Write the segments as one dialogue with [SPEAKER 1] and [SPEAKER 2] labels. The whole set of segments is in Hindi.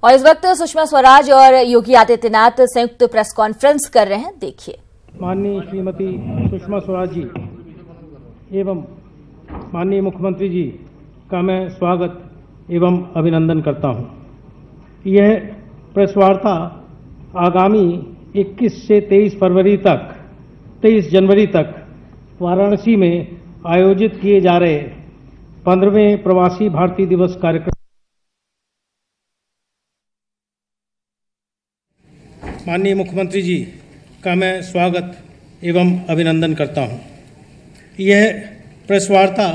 [SPEAKER 1] और इस वक्त सुषमा स्वराज और योगी आदित्यनाथ संयुक्त प्रेस कॉन्फ्रेंस कर रहे हैं, देखिए।
[SPEAKER 2] माननीय श्रीमती सुषमा स्वराज जी एवं माननीय मुख्यमंत्री जी का मैं स्वागत एवं अभिनंदन करता हूं। यह प्रेस वार्ता आगामी 21 से 23 जनवरी तक वाराणसी में आयोजित किए जा रहे 15वें प्रवासी भारतीय दिवस कार्यक्रम माननीय मुख्यमंत्री जी का मैं स्वागत एवं अभिनंदन करता हूं। यह प्रेस वार्ता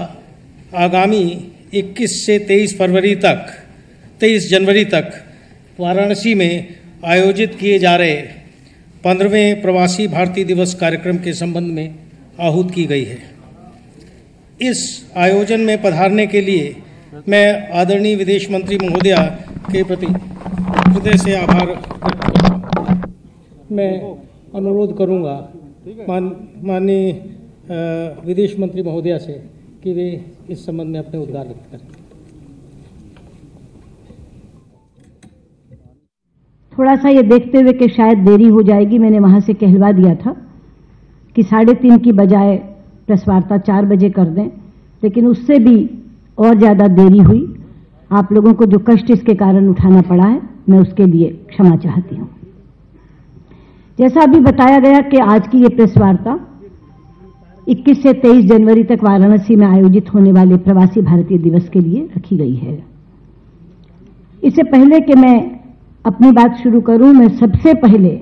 [SPEAKER 2] आगामी 21 से 23 जनवरी तक वाराणसी में आयोजित किए जा रहे 15वें प्रवासी भारतीय दिवस कार्यक्रम के संबंध में आहूत की गई है। इस आयोजन में पधारने के लिए मैं आदरणीय विदेश मंत्री महोदया के प्रति हृदय से आभार व्यक्त करता हूं। मैं अनुरोध करूंगा माननीय विदेश मंत्री महोदया से कि वे इस संबंध में अपने उद्गार व्यक्त करें।
[SPEAKER 3] थोड़ा सा ये देखते हुए कि शायद देरी हो जाएगी, मैंने वहां से कहलवा दिया था कि 3:30 की बजाय प्रेस वार्ता 4 बजे कर दें, लेकिन उससे भी और ज़्यादा देरी हुई। आप लोगों को जो कष्ट इसके कारण उठाना पड़ा है, मैं उसके लिए क्षमा चाहती हूँ। जैसा अभी बताया गया कि आज की ये प्रेस वार्ता 21 से 23 जनवरी तक वाराणसी में आयोजित होने वाले प्रवासी भारतीय दिवस के लिए रखी गई है। इससे पहले कि मैं अपनी बात शुरू करूं, मैं सबसे पहले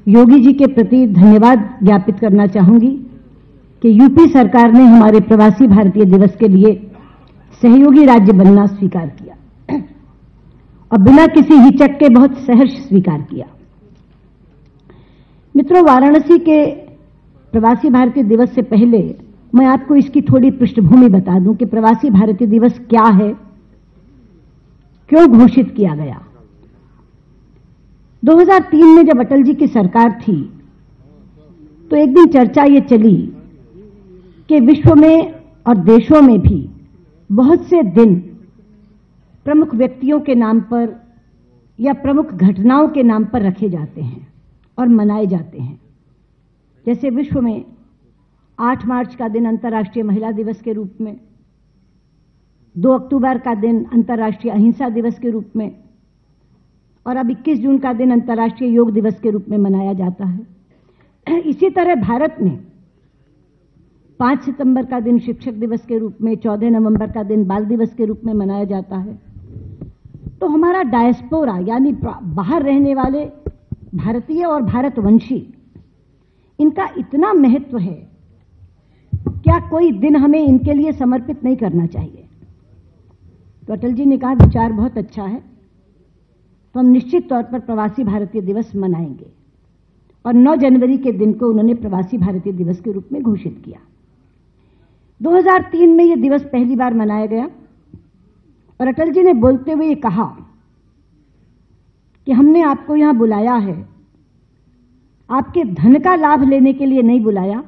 [SPEAKER 3] योगी जी के प्रति धन्यवाद ज्ञापित करना चाहूंगी कि यूपी सरकार ने हमारे प्रवासी भारतीय दिवस के लिए सहयोगी राज्य बनना स्वीकार किया और बिना किसी हिचक के बहुत सहर्ष स्वीकार किया। मित्रों, वाराणसी के प्रवासी भारतीय दिवस से पहले मैं आपको इसकी थोड़ी पृष्ठभूमि बता दूं कि प्रवासी भारतीय दिवस क्या है, क्यों घोषित किया गया। 2003 में जब अटल जी की सरकार थी तो एक दिन चर्चा ये चली कि विश्व में और देशों में भी बहुत से दिन प्रमुख व्यक्तियों के नाम पर या प्रमुख घटनाओं के नाम पर रखे जाते हैं और मनाए जाते हैं। जैसे विश्व में 8 मार्च का दिन अंतर्राष्ट्रीय महिला दिवस के रूप में, 2 अक्टूबर का दिन अंतर्राष्ट्रीय अहिंसा दिवस के रूप में, और अब 21 जून का दिन अंतर्राष्ट्रीय योग दिवस के रूप में मनाया जाता है। इसी तरह भारत में 5 सितंबर का दिन शिक्षक दिवस के रूप में, 14 नवंबर का दिन बाल दिवस के रूप में मनाया जाता है। तो हमारा डायस्पोरा यानी बाहर रहने वाले भारतीय और भारतवंशी, इनका इतना महत्व है, क्या कोई दिन हमें इनके लिए समर्पित नहीं करना चाहिए? तो अटल जी ने कहा विचार बहुत अच्छा है, तो हम निश्चित तौर पर प्रवासी भारतीय दिवस मनाएंगे। और 9 जनवरी के दिन को उन्होंने प्रवासी भारतीय दिवस के रूप में घोषित किया। 2003 में यह दिवस पहली बार मनाया गया और अटल जी ने बोलते हुए ये कहा कि हमने आपको यहां बुलाया है, आपके धन का लाभ लेने के लिए नहीं बुलाया,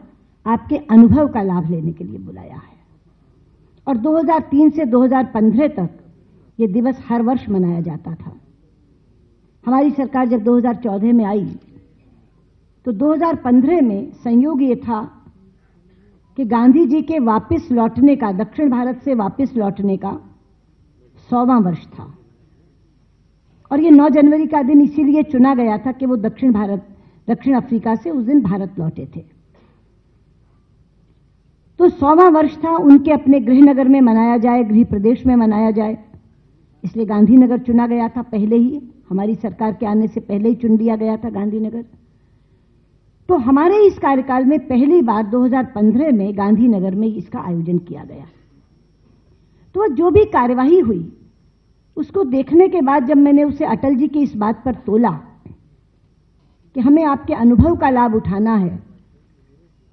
[SPEAKER 3] आपके अनुभव का लाभ लेने के लिए बुलाया है। और 2003 से 2015 तक ये दिवस हर वर्ष मनाया जाता था। हमारी सरकार जब 2014 में आई तो 2015 में संयोग ये था कि गांधी जी के वापस लौटने का, दक्षिण भारत से वापस लौटने का 100वां वर्ष था। और ये 9 जनवरी का दिन इसीलिए चुना गया था कि वो दक्षिण अफ्रीका से उस दिन भारत लौटे थे। तो 100वां वर्ष था, उनके अपने गृहनगर में मनाया जाए, गृह प्रदेश में मनाया जाए, इसलिए गांधीनगर चुना गया था। पहले ही हमारी सरकार के आने से पहले ही चुन लिया गया था गांधीनगर। तो हमारे इस कार्यकाल में पहली बार 2015 में गांधीनगर में इसका आयोजन किया गया। तो जो भी कार्यवाही हुई उसको देखने के बाद जब मैंने उसे अटल जी की इस बात पर तोला कि हमें आपके अनुभव का लाभ उठाना है,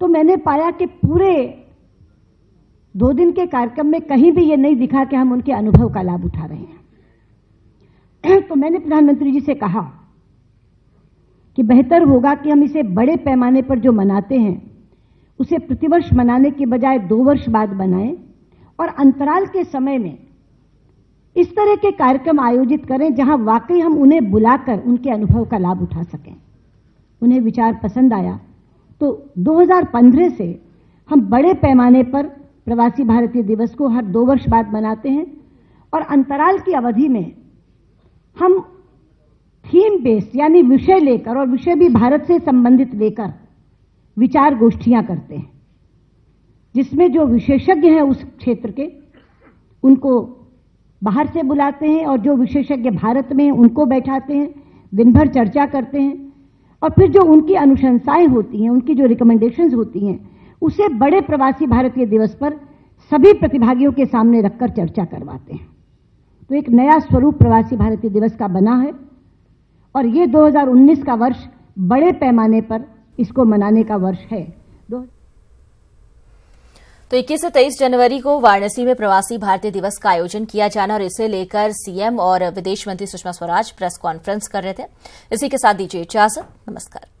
[SPEAKER 3] तो मैंने पाया कि पूरे 2 दिन के कार्यक्रम में कहीं भी ये नहीं दिखा कि हम उनके अनुभव का लाभ उठा रहे हैं। तो मैंने प्रधानमंत्री जी से कहा कि बेहतर होगा कि हम इसे बड़े पैमाने पर जो मनाते हैं उसे प्रतिवर्ष मनाने के बजाय 2 वर्ष बाद बनाएं और अंतराल के समय में इस तरह के कार्यक्रम आयोजित करें जहां वाकई हम उन्हें बुलाकर उनके अनुभव का लाभ उठा सकें। उन्हें विचार पसंद आया तो 2015 से हम बड़े पैमाने पर प्रवासी भारतीय दिवस को हर 2 वर्ष बाद मनाते हैं और अंतराल की अवधि में हम थीम बेस्ड यानी विषय लेकर और विषय भी भारत से संबंधित लेकर विचार गोष्ठियां करते हैं, जिसमें जो विशेषज्ञ हैं उस क्षेत्र के उनको बाहर से बुलाते हैं और जो विशेषज्ञ भारत में हैं उनको बैठाते हैं, दिन भर चर्चा करते हैं और फिर जो उनकी अनुशंसाएं होती हैं, उनकी जो रिकमेंडेशंस होती हैं, उसे बड़े प्रवासी भारतीय दिवस पर सभी प्रतिभागियों के सामने रखकर चर्चा करवाते हैं। तो एक नया स्वरूप प्रवासी भारतीय दिवस का बना है और ये 2019 का वर्ष बड़े पैमाने पर इसको मनाने का वर्ष है।
[SPEAKER 1] तो 21 से 23 जनवरी को वाराणसी में प्रवासी भारतीय दिवस का आयोजन किया जाना और इसे लेकर सीएम और विदेश मंत्री सुषमा स्वराज प्रेस कॉन्फ्रेंस कर रहे थे। इसी के साथ दीजिए इजाजत। नमस्कार।